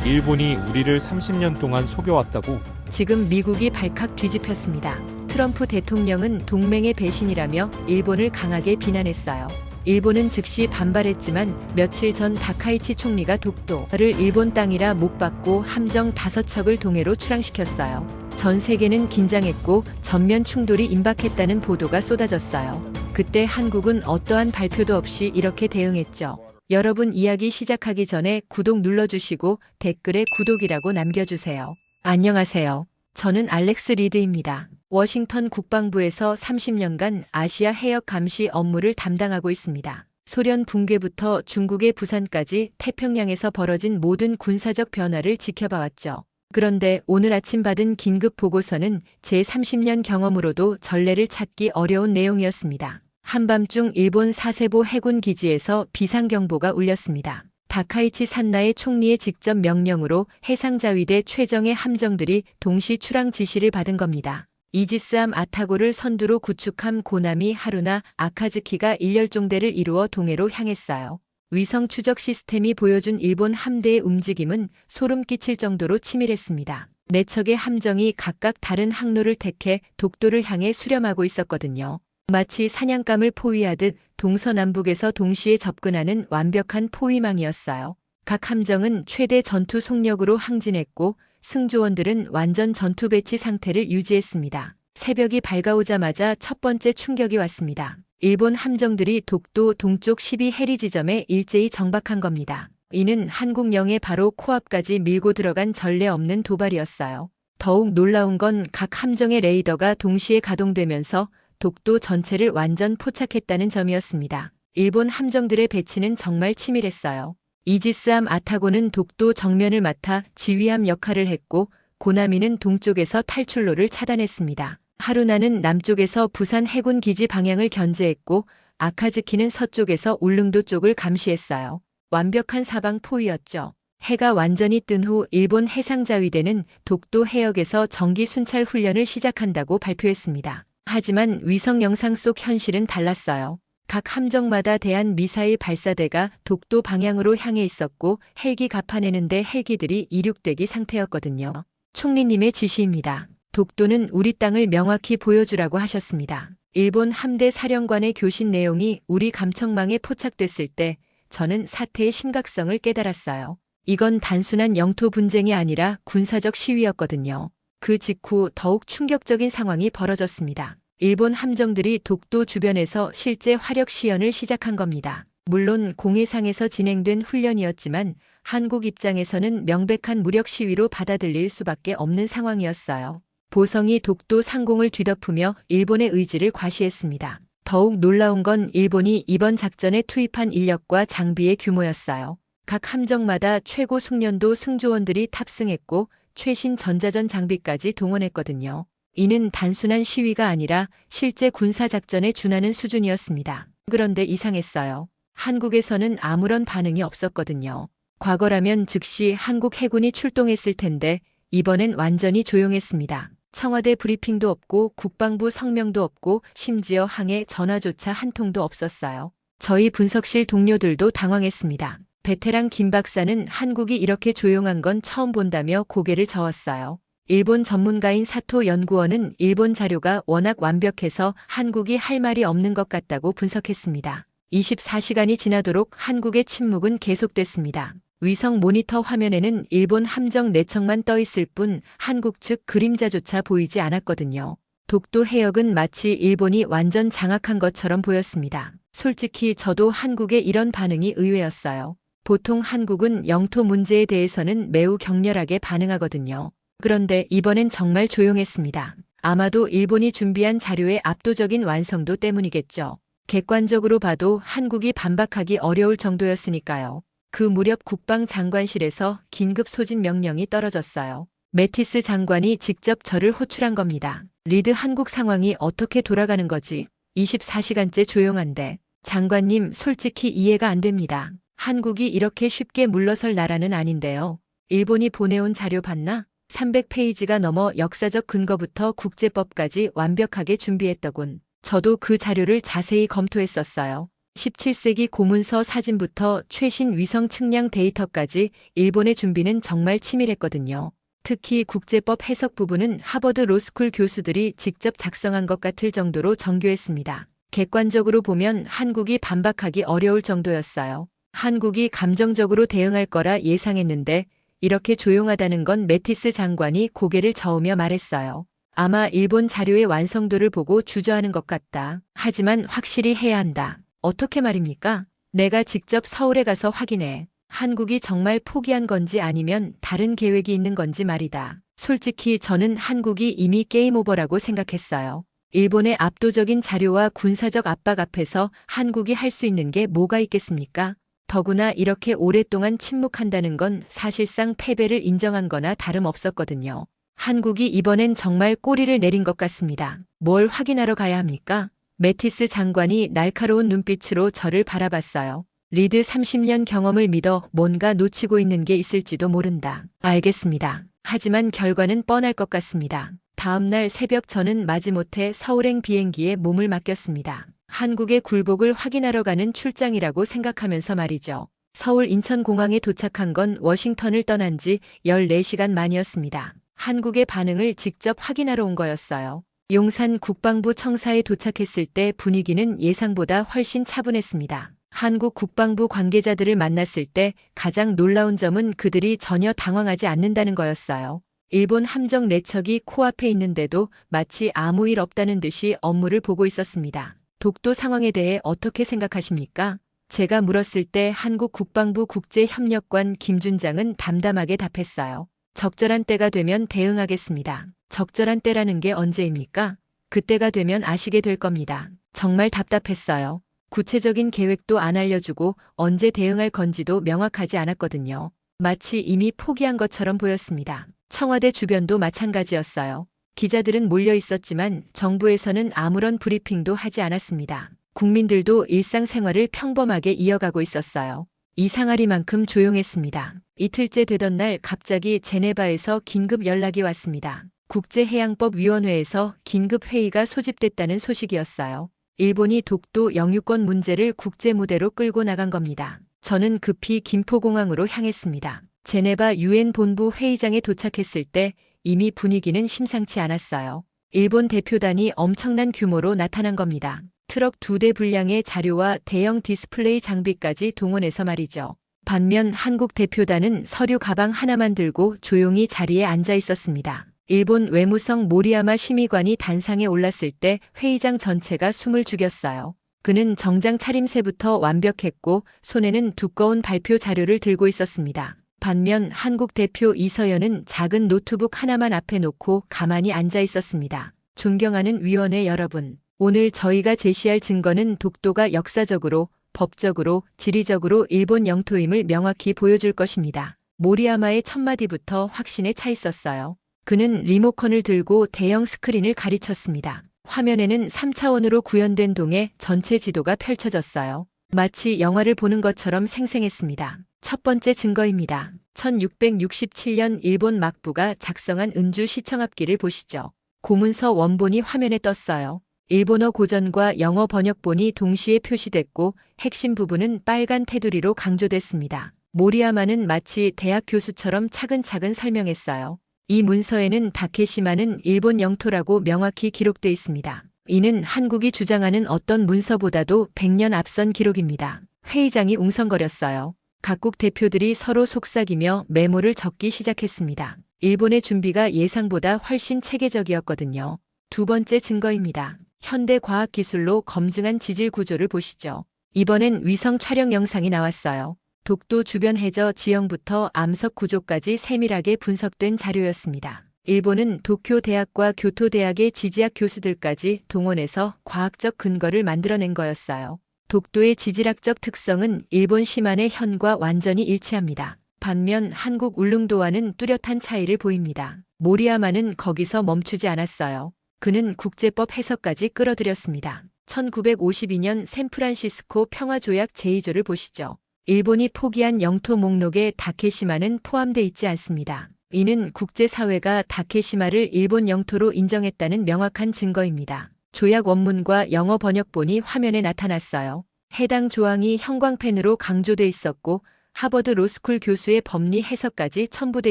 일본이 우리를 30년 동안 속여왔다고. 지금 미국이 발칵 뒤집혔습니다. 트럼프 대통령은 동맹의 배신이라며 일본을 강하게 비난했어요. 일본은 즉시 반발했지만 며칠 전 다카이치 총리가 독도를 일본 땅이라 못 받고 함정 5척을 동해로 출항시켰어요. 전 세계는 긴장했고 전면 충돌이 임박했다는 보도가 쏟아졌어요. 그때 한국은 어떠한 발표도 없이 이렇게 대응했죠. 여러분, 이야기 시작하기 전에 구독 눌러주시고 댓글에 구독이라고 남겨주세요. 안녕하세요. 저는 알렉스 리드입니다. 워싱턴 국방부에서 30년간 아시아 해역 감시 업무를 담당하고 있습니다. 소련 붕괴부터 중국의 부산까지 태평양에서 벌어진 모든 군사적 변화를 지켜봐왔죠. 그런데 오늘 아침 받은 긴급 보고서는 제 30년 경험으로도 전례를 찾기 어려운 내용이었습니다. 한밤중 일본 사세보 해군 기지에서 비상경보가 울렸습니다. 다카이치 산나의 총리의 직접 명령으로 해상자위대 최정예 함정들이 동시 출항 지시를 받은 겁니다. 이지스함 아타고를 선두로 구축함 고나미 하루나 아카즈키가 일렬종대를 이루어 동해로 향했어요. 위성 추적 시스템이 보여준 일본 함대의 움직임은 소름 끼칠 정도로 치밀했습니다. 4척의 함정이 각각 다른 항로를 택해 독도를 향해 수렴하고 있었거든요. 마치 사냥감을 포위하듯 동서남북에서 동시에 접근하는 완벽한 포위망이었어요. 각 함정은 최대 전투 속력으로 항진했고 승조원들은 완전 전투 배치 상태를 유지했습니다. 새벽이 밝아오자마자 첫 번째 충격이 왔습니다. 일본 함정들이 독도 동쪽 12해리 지점에 일제히 정박한 겁니다. 이는 한국령의 바로 코앞까지 밀고 들어간 전례 없는 도발이었어요. 더욱 놀라운 건 각 함정의 레이더가 동시에 가동되면서 독도 전체를 완전 포착했다는 점이었습니다. 일본 함정들의 배치는 정말 치밀했어요. 이지스함 아타고는 독도 정면을 맡아 지휘함 역할을 했고 고나미는 동쪽에서 탈출로를 차단했습니다. 하루나는 남쪽에서 부산 해군 기지 방향을 견제했고 아카즈키는 서쪽에서 울릉도 쪽을 감시했어요. 완벽한 사방 포위였죠. 해가 완전히 뜬 후 일본 해상자위대는 독도 해역에서 정기 순찰 훈련을 시작한다고 발표했습니다. 하지만 위성 영상 속 현실은 달랐어요. 각 함정마다 대한 미사일 발사대가 독도 방향으로 향해 있었고 헬기 갚아내는데 헬기들이 이륙대기 상태였거든요. 총리님의 지시입니다. 독도는 우리 땅을 명확히 보여주라고 하셨습니다. 일본 함대 사령관의 교신 내용이 우리 감청망에 포착됐을 때 저는 사태의 심각성을 깨달았어요. 이건 단순한 영토 분쟁이 아니라 군사적 시위였거든요. 그 직후 더욱 충격적인 상황이 벌어졌습니다. 일본 함정들이 독도 주변에서 실제 화력 시연을 시작한 겁니다. 물론 공해상에서 진행된 훈련이었지만 한국 입장에서는 명백한 무력 시위로 받아들일 수밖에 없는 상황이었어요. 보성이 독도 상공을 뒤덮으며 일본의 의지를 과시했습니다. 더욱 놀라운 건 일본이 이번 작전에 투입한 인력과 장비의 규모였어요. 각 함정마다 최고 숙련도 승조원들이 탑승했고 최신 전자전 장비까지 동원했거든요. 이는 단순한 시위가 아니라 실제 군사작전에 준하는 수준이었습니다. 그런데 이상했어요. 한국에서는 아무런 반응이 없었거든요. 과거라면 즉시 한국 해군이 출동했을 텐데 이번엔 완전히 조용했습니다. 청와대 브리핑도 없고 국방부 성명도 없고 심지어 항해 전화조차 한 통도 없었어요. 저희 분석실 동료들도 당황했습니다. 베테랑 김 박사는 한국이 이렇게 조용한 건 처음 본다며 고개를 저었어요. 일본 전문가인 사토 연구원은 일본 자료가 워낙 완벽해서 한국이 할 말이 없는 것 같다고 분석했습니다. 24시간이 지나도록 한국의 침묵은 계속됐습니다. 위성 모니터 화면에는 일본 함정 4척만 떠 있을 뿐 한국 측 그림자조차 보이지 않았거든요. 독도 해역은 마치 일본이 완전 장악한 것처럼 보였습니다. 솔직히 저도 한국의 이런 반응이 의외였어요. 보통 한국은 영토 문제에 대해서는 매우 격렬하게 반응하거든요. 그런데 이번엔 정말 조용했습니다. 아마도 일본이 준비한 자료의 압도적인 완성도 때문이겠죠. 객관적으로 봐도 한국이 반박하기 어려울 정도였으니까요. 그 무렵 국방장관실에서 긴급 소집 명령이 떨어졌어요. 매티스 장관이 직접 저를 호출한 겁니다. 리드, 한국 상황이 어떻게 돌아가는 거지? 24시간째 조용한데. 장관님, 솔직히 이해가 안 됩니다. 한국이 이렇게 쉽게 물러설 나라는 아닌데요. 일본이 보내온 자료 봤나? 300페이지가 넘어 역사적 근거부터 국제법까지 완벽하게 준비했더군. 저도 그 자료를 자세히 검토했었어요. 17세기 고문서 사진부터 최신 위성 측량 데이터까지 일본의 준비는 정말 치밀했거든요. 특히 국제법 해석 부분은 하버드 로스쿨 교수들이 직접 작성한 것 같을 정도로 정교했습니다. 객관적으로 보면 한국이 반박하기 어려울 정도였어요. 한국이 감정적으로 대응할 거라 예상했는데 이렇게 조용하다는 건 매티스 장관이 고개를 저으며 말했어요. 아마 일본 자료의 완성도를 보고 주저하는 것 같다. 하지만 확실히 해야 한다. 어떻게 말입니까? 내가 직접 서울에 가서 확인해. 한국이 정말 포기한 건지 아니면 다른 계획이 있는 건지 말이다. 솔직히 저는 한국이 이미 게임 오버라고 생각했어요. 일본의 압도적인 자료와 군사적 압박 앞에서 한국이 할 수 있는 게 뭐가 있겠습니까? 더구나 이렇게 오랫동안 침묵한다는 건 사실상 패배를 인정한 거나 다름없었거든요. 한국이 이번엔 정말 꼬리를 내린 것 같습니다. 뭘 확인하러 가야 합니까? 매티스 장관이 날카로운 눈빛으로 저를 바라봤어요. 리드 30년 경험을 믿어 뭔가 놓치고 있는 게 있을지도 모른다. 알겠습니다. 하지만 결과는 뻔할 것 같습니다. 다음 날 새벽 저는 마지못해 서울행 비행기에 몸을 맡겼습니다. 한국의 굴복을 확인하러 가는 출장이라고 생각하면서 말이죠. 서울 인천공항에 도착한 건 워싱턴을 떠난 지 14시간 만이었습니다. 한국의 반응을 직접 확인하러 온 거였어요. 용산 국방부 청사에 도착했을 때 분위기는 예상보다 훨씬 차분했습니다. 한국 국방부 관계자들을 만났을 때 가장 놀라운 점은 그들이 전혀 당황하지 않는다는 거였어요. 일본 함정 4척이 코앞에 있는데도 마치 아무 일 없다는 듯이 업무를 보고 있었습니다. 독도 상황에 대해 어떻게 생각하십니까? 제가 물었을 때 한국 국방부 국제협력관 김준장은 담담하게 답했어요. 적절한 때가 되면 대응하겠습니다. 적절한 때라는 게 언제입니까? 그때가 되면 아시게 될 겁니다. 정말 답답했어요. 구체적인 계획도 안 알려주고 언제 대응할 건지도 명확하지 않았거든요. 마치 이미 포기한 것처럼 보였습니다. 청와대 주변도 마찬가지였어요. 기자들은 몰려 있었지만 정부에서는 아무런 브리핑도 하지 않았습니다. 국민들도 일상생활을 평범하게 이어가고 있었어요. 이상하리만큼 조용했습니다. 이틀째 되던 날 갑자기 제네바에서 긴급 연락이 왔습니다. 국제해양법위원회에서 긴급 회의가 소집됐다는 소식이었어요. 일본이 독도 영유권 문제를 국제무대로 끌고 나간 겁니다. 저는 급히 김포공항으로 향했습니다. 제네바 유엔 본부 회의장에 도착했을 때 이미 분위기는 심상치 않았어요. 일본 대표단이 엄청난 규모로 나타난 겁니다. 트럭 2대 분량의 자료와 대형 디스플레이 장비까지 동원해서 말이죠. 반면 한국 대표단은 서류 가방 하나만 들고 조용히 자리에 앉아 있었습니다. 일본 외무성 모리야마 심의관이 단상에 올랐을 때 회의장 전체가 숨을 죽였어요. 그는 정장 차림새부터 완벽했고 손에는 두꺼운 발표 자료를 들고 있었습니다. 반면 한국 대표 이서연은 작은 노트북 하나만 앞에 놓고 가만히 앉아 있었습니다. 존경하는 위원회 여러분, 오늘 저희가 제시할 증거는 독도가 역사적으로, 법적으로, 지리적으로 일본 영토임을 명확히 보여줄 것입니다. 모리야마의 첫마디부터 확신에 차 있었어요. 그는 리모컨을 들고 대형 스크린을 가리쳤습니다. 화면에는 3차원으로 구현된 동의 전체 지도가 펼쳐졌어요. 마치 영화를 보는 것처럼 생생했습니다. 첫 번째 증거입니다. 1667년 일본 막부가 작성한 은주 시청 앞길을 보시죠. 고문서 원본이 화면에 떴어요. 일본어 고전과 영어 번역본이 동시에 표시됐고 핵심 부분은 빨간 테두리로 강조됐습니다. 모리야마는 마치 대학 교수처럼 차근차근 설명했어요. 이 문서에는 다케시마는 일본 영토라고 명확히 기록돼 있습니다. 이는 한국이 주장하는 어떤 문서보다도 100년 앞선 기록입니다. 회의장이 웅성거렸어요. 각국 대표들이 서로 속삭이며 메모를 적기 시작했습니다. 일본의 준비가 예상보다 훨씬 체계적이었거든요. 두 번째 증거입니다. 현대 과학기술로 검증한 지질 구조를 보시죠. 이번엔 위성 촬영 영상이 나왔어요. 독도 주변 해저 지형부터 암석 구조까지 세밀하게 분석된 자료였습니다. 일본은 도쿄 대학과 교토 대학의 지지학 교수들까지 동원해서 과학적 근거를 만들어낸 거였어요. 독도의 지질학적 특성은 일본 시만의 현과 완전히 일치합니다. 반면 한국 울릉도와는 뚜렷한 차이를 보입니다. 모리야마는 거기서 멈추지 않았어요. 그는 국제법 해석까지 끌어들였습니다. 1952년 샌프란시스코 평화조약 제2조를 보시죠. 일본이 포기한 영토 목록에 다케시마는 포함돼 있지 않습니다. 이는 국제사회가 다케시마를 일본 영토로 인정했다는 명확한 증거입니다. 조약 원문과 영어 번역본이 화면에 나타났어요. 해당 조항이 형광펜으로 강조돼 있었고 하버드 로스쿨 교수의 법리 해석까지 첨부돼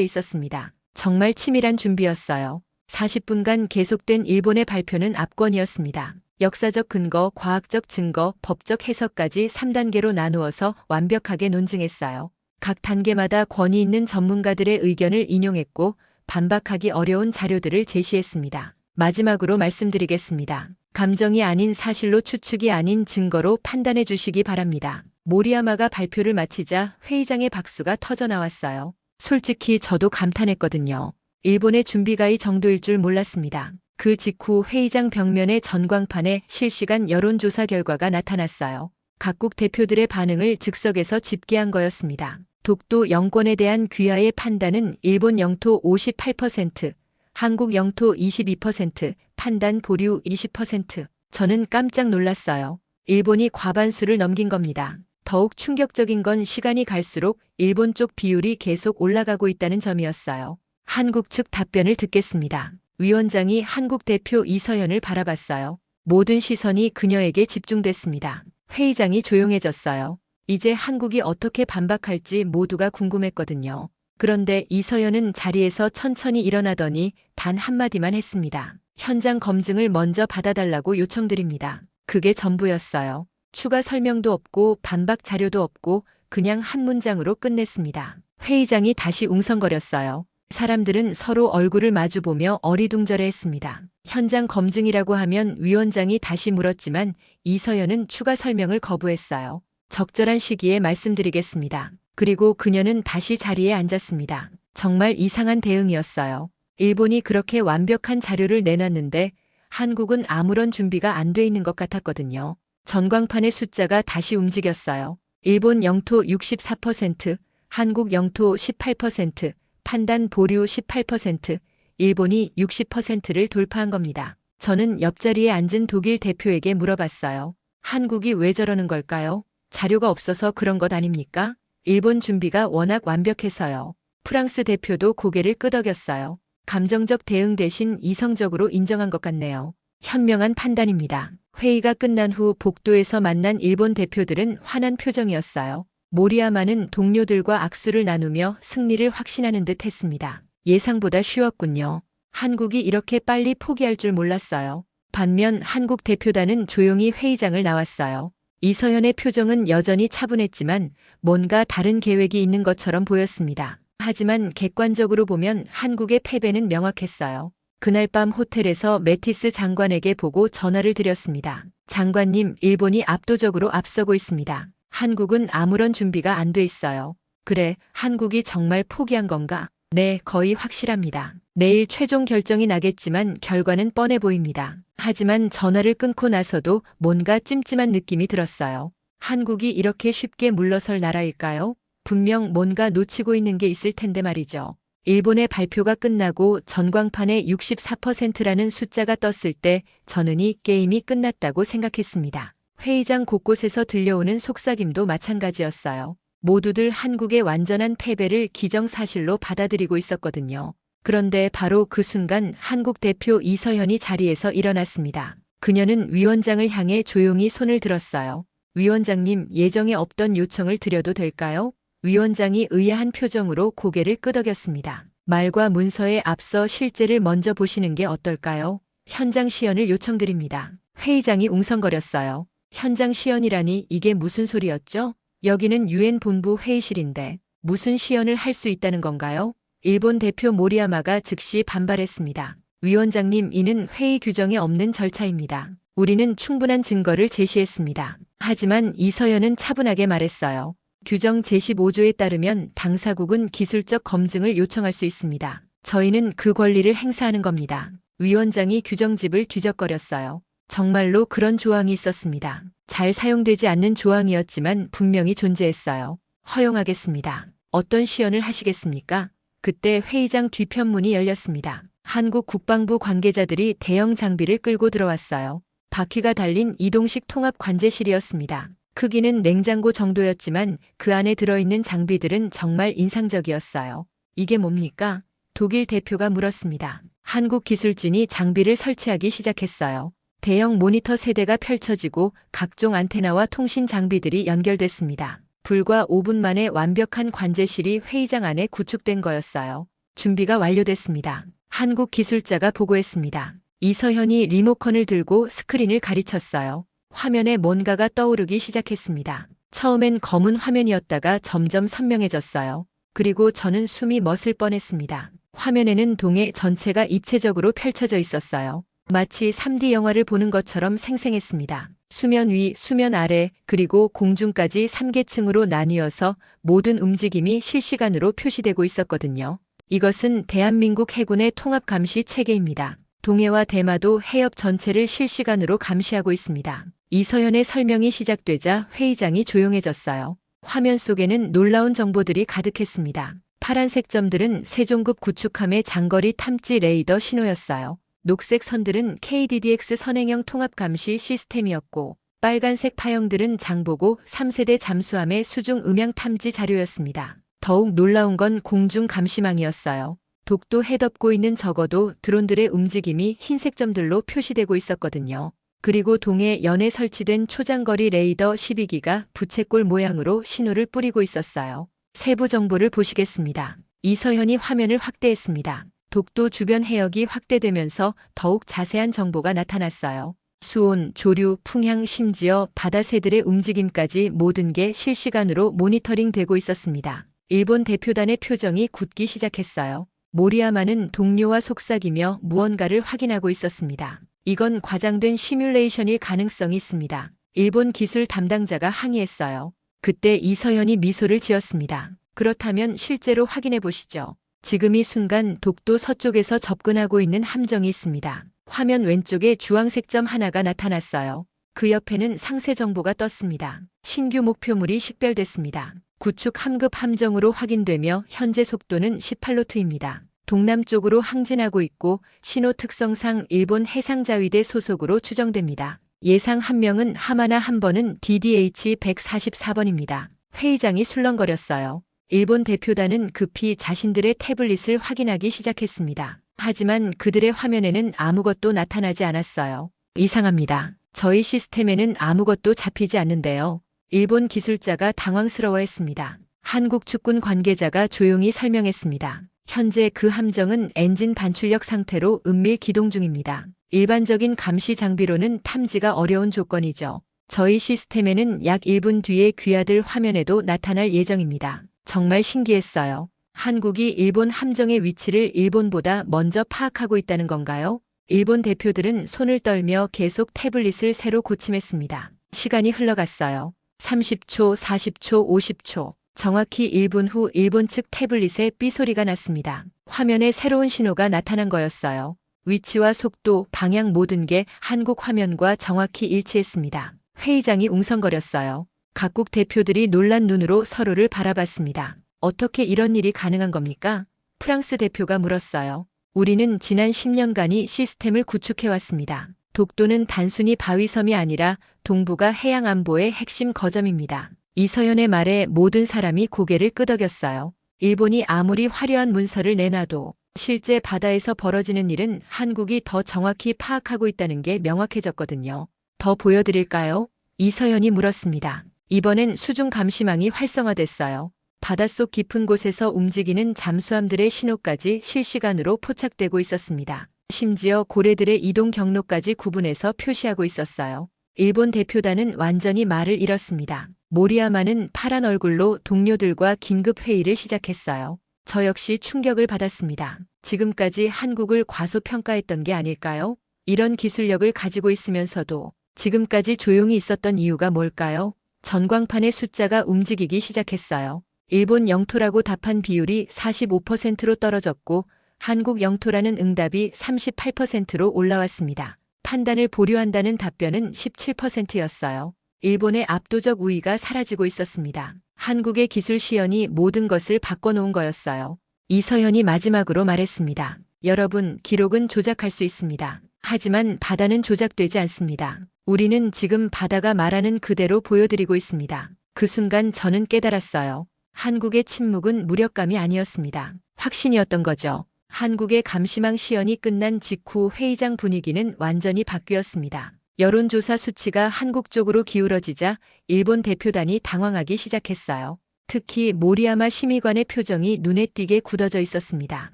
있었습니다. 정말 치밀한 준비였어요. 40분간 계속된 일본의 발표는 압권이었습니다. 역사적 근거, 과학적 증거, 법적 해석까지 3단계로 나누어서 완벽하게 논증했어요. 각 단계마다 권위 있는 전문가들의 의견을 인용했고 반박하기 어려운 자료들을 제시했습니다. 마지막으로 말씀드리겠습니다. 감정이 아닌 사실로 추측이 아닌 증거로 판단해 주시기 바랍니다. 모리야마가 발표를 마치자 회의장의 박수가 터져 나왔어요. 솔직히 저도 감탄했거든요. 일본의 준비가 이 정도일 줄 몰랐습니다. 그 직후 회의장 벽면의 전광판에 실시간 여론조사 결과가 나타났어요. 각국 대표들의 반응을 즉석에서 집계한 거였습니다. 독도 영권에 대한 귀하의 판단은 일본 영토 58%, 한국 영토 22%, 판단 보류 20%. 저는 깜짝 놀랐어요. 일본이 과반수를 넘긴 겁니다. 더욱 충격적인 건 시간이 갈수록 일본 쪽 비율이 계속 올라가고 있다는 점이었어요. 한국 측 답변을 듣겠습니다. 위원장이 한국 대표 이서연을 바라봤어요. 모든 시선이 그녀에게 집중됐습니다. 회의장이 조용해졌어요. 이제 한국이 어떻게 반박할지 모두가 궁금했거든요. 그런데 이서연은 자리에서 천천히 일어나더니 단 한마디만 했습니다. 현장 검증을 먼저 받아달라고 요청드립니다. 그게 전부였어요. 추가 설명도 없고 반박 자료도 없고 그냥 한 문장으로 끝냈습니다. 회의장이 다시 웅성거렸어요. 사람들은 서로 얼굴을 마주보며 어리둥절해했습니다. 현장 검증이라고 하면 위원장이 다시 물었지만 이서연은 추가 설명을 거부했어요. 적절한 시기에 말씀드리겠습니다. 그리고 그녀는 다시 자리에 앉았습니다. 정말 이상한 대응이었어요. 일본이 그렇게 완벽한 자료를 내놨는데 한국은 아무런 준비가 안 돼 있는 것 같았거든요. 전광판의 숫자가 다시 움직였어요. 일본 영토 64%, 한국 영토 18%, 판단 보류 18%, 일본이 60%를 돌파한 겁니다. 저는 옆자리에 앉은 독일 대표에게 물어봤어요. 한국이 왜 저러는 걸까요? 자료가 없어서 그런 것 아닙니까? 일본 준비가 워낙 완벽해서요. 프랑스 대표도 고개를 끄덕였어요. 감정적 대응 대신 이성적으로 인정한 것 같네요. 현명한 판단입니다. 회의가 끝난 후 복도에서 만난 일본 대표들은 환한 표정이었어요. 모리야마는 동료들과 악수를 나누며 승리를 확신하는 듯 했습니다. 예상보다 쉬웠군요. 한국이 이렇게 빨리 포기할 줄 몰랐어요. 반면 한국 대표단은 조용히 회의장을 나왔어요. 이서연의 표정은 여전히 차분했지만 뭔가 다른 계획이 있는 것처럼 보였습니다. 하지만 객관적으로 보면 한국의 패배는 명확했어요. 그날 밤 호텔에서 매티스 장관에게 보고 전화를 드렸습니다. 장관님, 일본이 압도적으로 앞서고 있습니다. 한국은 아무런 준비가 안 돼 있어요. 그래, 한국이 정말 포기한 건가? 네, 거의 확실합니다. 내일 최종 결정이 나겠지만 결과는 뻔해 보입니다. 하지만 전화를 끊고 나서도 뭔가 찜찜한 느낌이 들었어요. 한국이 이렇게 쉽게 물러설 나라일까요? 분명 뭔가 놓치고 있는 게 있을 텐데 말이죠. 일본의 발표가 끝나고 전광판에 64%라는 숫자가 떴을 때 저는 이 게임이 끝났다고 생각했습니다. 회의장 곳곳에서 들려오는 속삭임도 마찬가지였어요. 모두들 한국의 완전한 패배를 기정사실로 받아들이고 있었거든요. 그런데 바로 그 순간 한국 대표 이서연이 자리에서 일어났습니다. 그녀는 위원장을 향해 조용히 손을 들었어요. 위원장님, 예정에 없던 요청을 드려도 될까요? 위원장이 의아한 표정으로 고개를 끄덕였습니다. 말과 문서에 앞서 실제를 먼저 보시는 게 어떨까요? 현장 시연을 요청드립니다. 회의장이 웅성거렸어요. 현장 시연이라니 이게 무슨 소리였죠? 여기는 유엔 본부 회의실인데 무슨 시연을 할 수 있다는 건가요? 일본 대표 모리야마가 즉시 반발했습니다. 위원장님, 이는 회의 규정에 없는 절차입니다. 우리는 충분한 증거를 제시했습니다. 하지만 이서연은 차분하게 말했어요. 규정 제15조에 따르면 당사국은 기술적 검증을 요청할 수 있습니다. 저희는 그 권리를 행사하는 겁니다. 위원장이 규정집을 뒤적거렸어요. 정말로 그런 조항이 있었습니다. 잘 사용되지 않는 조항이었지만 분명히 존재했어요. 허용하겠습니다. 어떤 시연을 하시겠습니까? 그때 회의장 뒤편문이 열렸습니다. 한국 국방부 관계자들이 대형 장비를 끌고 들어왔어요. 바퀴가 달린 이동식 통합 관제실이었습니다. 크기는 냉장고 정도였지만 그 안에 들어있는 장비들은 정말 인상적이었어요. 이게 뭡니까? 독일 대표가 물었습니다. 한국 기술진이 장비를 설치하기 시작했어요. 대형 모니터 세대가 펼쳐지고 각종 안테나와 통신 장비들이 연결됐습니다. 불과 5분 만에 완벽한 관제실이 회의장 안에 구축된 거였어요. 준비가 완료됐습니다. 한국 기술자가 보고했습니다. 이서현이 리모컨을 들고 스크린을 가리쳤어요. 화면에 뭔가가 떠오르기 시작했습니다. 처음엔 검은 화면이었다가 점점 선명해졌어요. 그리고 저는 숨이 멎을 뻔했습니다. 화면에는 동해 전체가 입체적으로 펼쳐져 있었어요. 마치 3D 영화를 보는 것처럼 생생했습니다. 수면 위, 수면 아래, 그리고 공중까지 3계층으로 나뉘어서 모든 움직임이 실시간으로 표시되고 있었거든요. 이것은 대한민국 해군의 통합 감시 체계입니다. 동해와 대마도 해협 전체를 실시간으로 감시하고 있습니다. 이서현의 설명이 시작되자 회의장이 조용해졌어요. 화면 속에는 놀라운 정보들이 가득했습니다. 파란색 점들은 세종급 구축함의 장거리 탐지 레이더 신호였어요. 녹색 선들은 KDDX 선행형 통합 감시 시스템이었고, 빨간색 파형들은 장보고 3세대 잠수함의 수중 음향 탐지 자료였습니다. 더욱 놀라운 건 공중 감시망이었어요. 독도 해덮고 있는 적어도 드론들의 움직임이 흰색 점들로 표시되고 있었거든요. 그리고 동해 연에 설치된 초장거리 레이더 12기가 부채꼴 모양으로 신호를 뿌리고 있었어요. 세부 정보를 보시겠습니다. 이서현이 화면을 확대했습니다. 독도 주변 해역이 확대되면서 더욱 자세한 정보가 나타났어요. 수온, 조류, 풍향, 심지어 바다새들의 움직임까지 모든 게 실시간으로 모니터링되고 있었습니다. 일본 대표단의 표정이 굳기 시작했어요. 모리야마는 동료와 속삭이며 무언가를 확인하고 있었습니다. 이건 과장된 시뮬레이션일 가능성이 있습니다. 일본 기술 담당자가 항의했어요. 그때 이서현이 미소를 지었습니다. 그렇다면 실제로 확인해 보시죠. 지금 이 순간 독도 서쪽에서 접근하고 있는 함정이 있습니다. 화면 왼쪽에 주황색 점 하나가 나타났어요. 그 옆에는 상세 정보가 떴습니다. 신규 목표물이 식별됐습니다. 구축 함급 함정으로 확인되며 현재 속도는 18노트입니다. 동남쪽으로 항진하고 있고 신호 특성상 일본 해상자위대 소속으로 추정됩니다. 예상 함명은 하마나 한 번은 DDH-144번입니다. 회의장이 술렁거렸어요. 일본 대표단은 급히 자신들의 태블릿을 확인하기 시작했습니다. 하지만 그들의 화면에는 아무것도 나타나지 않았어요. 이상합니다. 저희 시스템에는 아무것도 잡히지 않는데요. 일본 기술자가 당황스러워했습니다. 한국 측군 관계자가 조용히 설명했습니다. 현재 그 함정은 엔진 반출력 상태로 은밀 기동 중입니다. 일반적인 감시 장비로는 탐지가 어려운 조건이죠. 저희 시스템에는 약 1분 뒤에 귀하들 화면에도 나타날 예정입니다. 정말 신기했어요. 한국이 일본 함정의 위치를 일본보다 먼저 파악하고 있다는 건가요? 일본 대표들은 손을 떨며 계속 태블릿을 새로 고침했습니다. 시간이 흘러갔어요. 30초, 40초, 50초. 정확히 1분 후 일본 측 태블릿에 삐소리가 났습니다. 화면에 새로운 신호가 나타난 거였어요. 위치와 속도, 방향 모든 게 한국 화면과 정확히 일치했습니다. 회의장이 웅성거렸어요. 각국 대표들이 놀란 눈으로 서로를 바라봤습니다. 어떻게 이런 일이 가능한 겁니까? 프랑스 대표가 물었어요. 우리는 지난 10년간이 시스템을 구축해왔습니다. 독도는 단순히 바위섬이 아니라 동북아 해양 안보의 핵심 거점입니다. 이서현의 말에 모든 사람이 고개를 끄덕였어요. 일본이 아무리 화려한 문서를 내놔도 실제 바다에서 벌어지는 일은 한국이 더 정확히 파악하고 있다는 게 명확해졌거든요. 더 보여드릴까요? 이서현이 물었습니다. 이번엔 수중 감시망이 활성화됐어요. 바닷속 깊은 곳에서 움직이는 잠수함들의 신호까지 실시간으로 포착되고 있었습니다. 심지어 고래들의 이동 경로까지 구분해서 표시하고 있었어요. 일본 대표단은 완전히 말을 잃었습니다. 모리야마는 파란 얼굴로 동료들과 긴급 회의를 시작했어요. 저 역시 충격을 받았습니다. 지금까지 한국을 과소평가했던 게 아닐까요? 이런 기술력을 가지고 있으면서도 지금까지 조용히 있었던 이유가 뭘까요? 전광판의 숫자가 움직이기 시작했어요. 일본 영토라고 답한 비율이 45%로 떨어졌고 한국 영토라는 응답이 38%로 올라왔습니다. 판단을 보류한다는 답변은 17%였어요. 일본의 압도적 우위가 사라지고 있었습니다. 한국의 기술 시연이 모든 것을 바꿔놓은 거였어요. 이서현이 마지막으로 말했습니다. 여러분, 기록은 조작할 수 있습니다. 하지만 바다는 조작되지 않습니다. 우리는 지금 바다가 말하는 그대로 보여드리고 있습니다. 그 순간 저는 깨달았어요. 한국의 침묵은 무력감이 아니었습니다. 확신이었던 거죠. 한국의 감시망 시연이 끝난 직후 회의장 분위기는 완전히 바뀌었습니다. 여론조사 수치가 한국 쪽으로 기울어지자 일본 대표단이 당황하기 시작했어요. 특히 모리야마 심의관의 표정이 눈에 띄게 굳어져 있었습니다.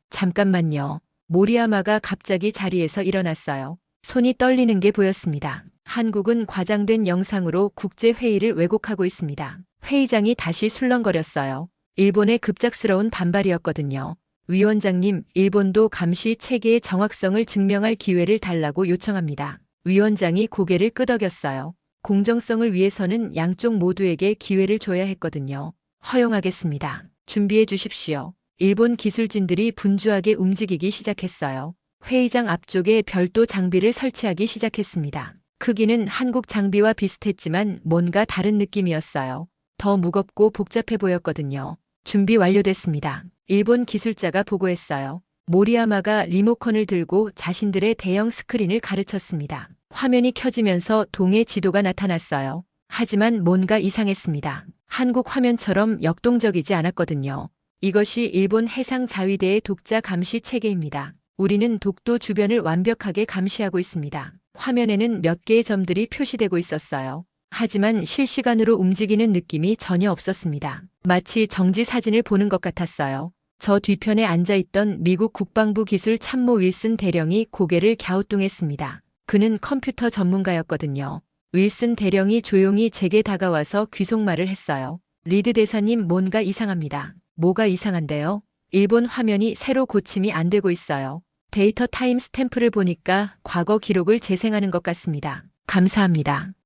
잠깐만요. 모리야마가 갑자기 자리에서 일어났어요. 손이 떨리는 게 보였습니다. 한국은 과장된 영상으로 국제회의를 왜곡하고 있습니다. 회의장이 다시 술렁거렸어요. 일본의 급작스러운 반발이었거든요. 위원장님, 일본도 감시 체계의 정확성을 증명할 기회를 달라고 요청합니다. 위원장이 고개를 끄덕였어요. 공정성을 위해서는 양쪽 모두에게 기회를 줘야 했거든요. 허용하겠습니다. 준비해 주십시오. 일본 기술진들이 분주하게 움직이기 시작했어요. 회의장 앞쪽에 별도 장비를 설치하기 시작했습니다. 크기는 한국 장비와 비슷했지만 뭔가 다른 느낌이었어요. 더 무겁고 복잡해 보였거든요. 준비 완료됐습니다. 일본 기술자가 보고했어요. 모리야마가 리모컨을 들고 자신들의 대형 스크린을 가르쳤습니다. 화면이 켜지면서 동해 지도가 나타났어요. 하지만 뭔가 이상했습니다. 한국 화면처럼 역동적이지 않았거든요. 이것이 일본 해상자위대의 독자 감시 체계입니다. 우리는 독도 주변을 완벽하게 감시하고 있습니다. 화면에는 몇 개의 점들이 표시되고 있었어요. 하지만 실시간으로 움직이는 느낌이 전혀 없었습니다. 마치 정지 사진을 보는 것 같았어요. 저 뒤편에 앉아있던 미국 국방부 기술 참모 윌슨 대령이 고개를 갸우뚱했습니다. 그는 컴퓨터 전문가였거든요. 윌슨 대령이 조용히 제게 다가와서 귀속말을 했어요. 리드 대사님, 뭔가 이상합니다. 뭐가 이상한데요? 일본 화면이 새로 고침이 안 되고 있어요. 데이터 타임 스탬프를 보니까 과거 기록을 재생하는 것 같습니다. 감사합니다.